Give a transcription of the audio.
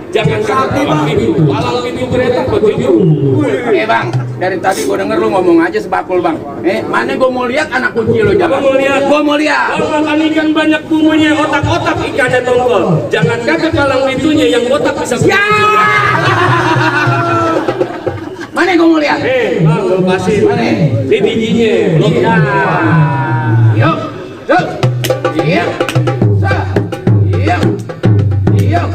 Jangan sakti pintu, alang pintu kereta begitu. Bang, dari tadi gue denger lu ngomong aja sebakul bang. Mana gue mau lihat anak kunci lo jangan. Gue mau lihat. Kalau makan ikan banyak bumbunya, otak-otak ikannya tongkol. Jangan kakek palang pintunya yang otak bisa. Ya. Mana gue mau lihat? Bang, lepasin. Mana? Di bijinya. Yuk, yuk, yuk, yuk, yuk.